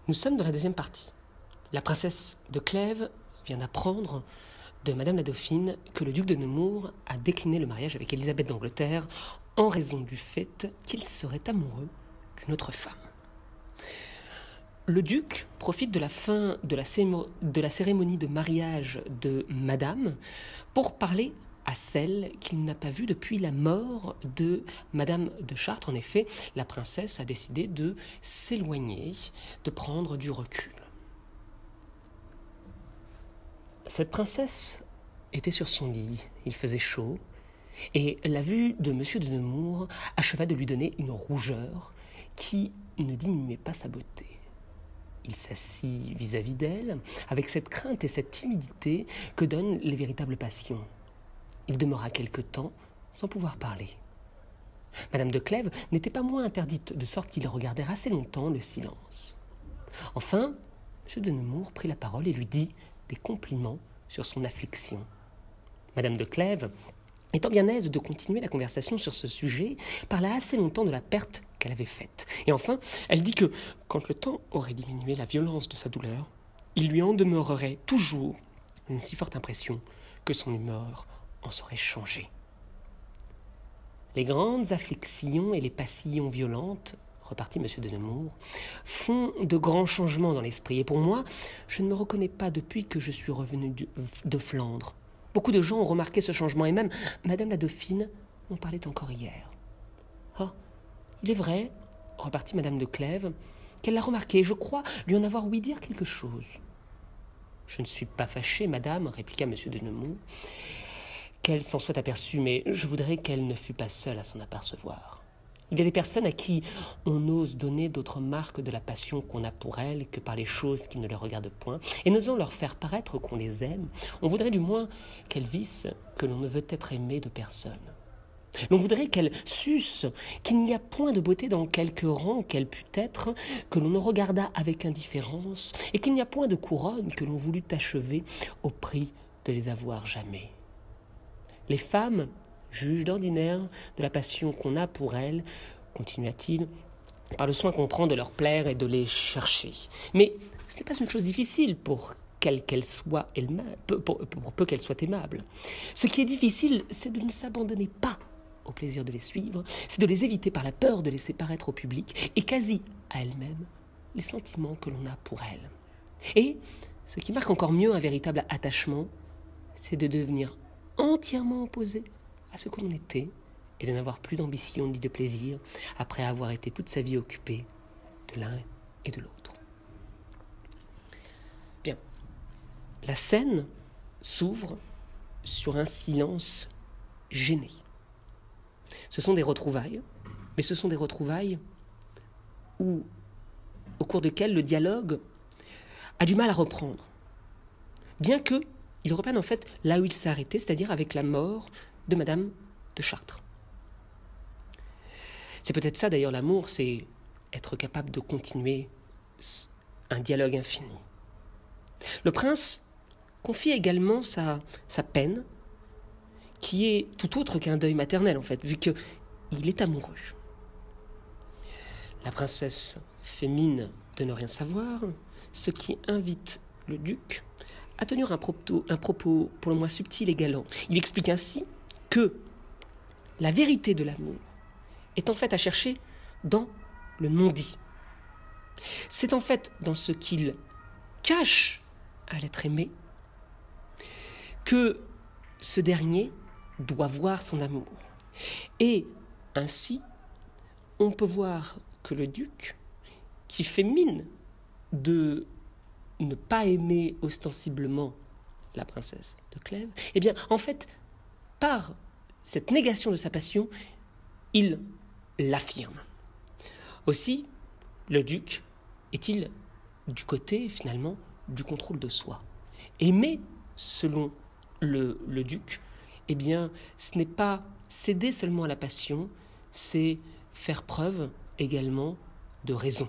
Nous sommes dans la deuxième partie. La princesse de Clèves vient d'apprendre de Madame la Dauphine que le duc de Nemours a décliné le mariage avec Élisabeth d'Angleterre en raison du fait qu'il serait amoureux d'une autre femme. Le duc profite de la fin de la cérémonie de mariage de Madame pour parler à celle qu'il n'a pas vue depuis la mort de Madame de Chartres. En effet, la princesse a décidé de s'éloigner, de prendre du recul. Cette princesse était sur son lit, il faisait chaud, et la vue de Monsieur de Nemours acheva de lui donner une rougeur qui ne diminuait pas sa beauté. Il s'assit vis-à-vis d'elle, avec cette crainte et cette timidité que donnent les véritables passions. Il demeura quelque temps sans pouvoir parler. Madame de Clèves n'était pas moins interdite, de sorte qu'ils regardèrent assez longtemps le silence. Enfin, M. de Nemours prit la parole et lui dit des compliments sur son affliction. Madame de Clèves, étant bien aise de continuer la conversation sur ce sujet, parla assez longtemps de la perte qu'elle avait faite. Et enfin, elle dit que, quand le temps aurait diminué la violence de sa douleur, il lui en demeurerait toujours une si forte impression que son humeur en serait changée. Les grandes afflictions et les passions violentes, repartit M. de Nemours, font de grands changements dans l'esprit. Et pour moi, je ne me reconnais pas depuis que je suis revenu de Flandre. Beaucoup de gens ont remarqué ce changement, et même Madame la Dauphine m'en parlait encore hier. « Ah, il est vrai, repartit Madame de Clèves, qu'elle l'a remarqué, et je crois lui en avoir ouï dire quelque chose. »« Je ne suis pas fâché, madame, répliqua M. de Nemours, qu'elle s'en soit aperçue, mais je voudrais qu'elle ne fût pas seule à s'en apercevoir. Il y a des personnes à qui on ose donner d'autres marques de la passion qu'on a pour elles que par les choses qui ne les regardent point, et n'osant leur faire paraître qu'on les aime, on voudrait du moins qu'elles vissent que l'on ne veut être aimé de personne. L'on voudrait qu'elles sussent qu'il n'y a point de beauté dans quelque rang qu'elle pût être, que l'on ne regardât avec indifférence, et qu'il n'y a point de couronne que l'on voulût achever au prix de les avoir jamais. Les femmes jugent d'ordinaire de la passion qu'on a pour elles, continua-t-il, par le soin qu'on prend de leur plaire et de les chercher. Mais ce n'est pas une chose difficile pour qu'elle soit pour peu qu'elle soit aimable. Ce qui est difficile, c'est de ne s'abandonner pas au plaisir de les suivre, c'est de les éviter par la peur de laisser paraître au public, et quasi à elles-mêmes, les sentiments que l'on a pour elles. Et ce qui marque encore mieux un véritable attachement, c'est de devenir entièrement opposé à ce que l'on était, et de n'avoir plus d'ambition ni de plaisir, après avoir été toute sa vie occupé de l'un et de l'autre. Bien. La scène s'ouvre sur un silence gêné. Ce sont des retrouvailles, mais ce sont des retrouvailles au cours desquelles le dialogue a du mal à reprendre. Bien qu'il reprenne en fait là où il s'est arrêté, c'est-à-dire avec la mort de Madame de Chartres. C'est peut-être ça d'ailleurs l'amour, c'est être capable de continuer un dialogue infini. Le prince confie également sa peine, qui est tout autre qu'un deuil maternel en fait, vu qu'il est amoureux. La princesse fait mine de ne rien savoir, ce qui invite le duc à tenir un propos pour le moins subtil et galant. Il explique ainsi que la vérité de l'amour est en fait à chercher dans le non-dit. C'est en fait dans ce qu'il cache à l'être aimé que ce dernier doit voir son amour. Et ainsi, on peut voir que le duc, qui fait mine de ne pas aimer ostensiblement la princesse de Clèves, eh bien, en fait, par cette négation de sa passion, il l'affirme. Aussi, le duc est-il du côté, finalement, du contrôle de soi. Aimer, selon le duc, eh bien, ce n'est pas céder seulement à la passion, c'est faire preuve également de raison.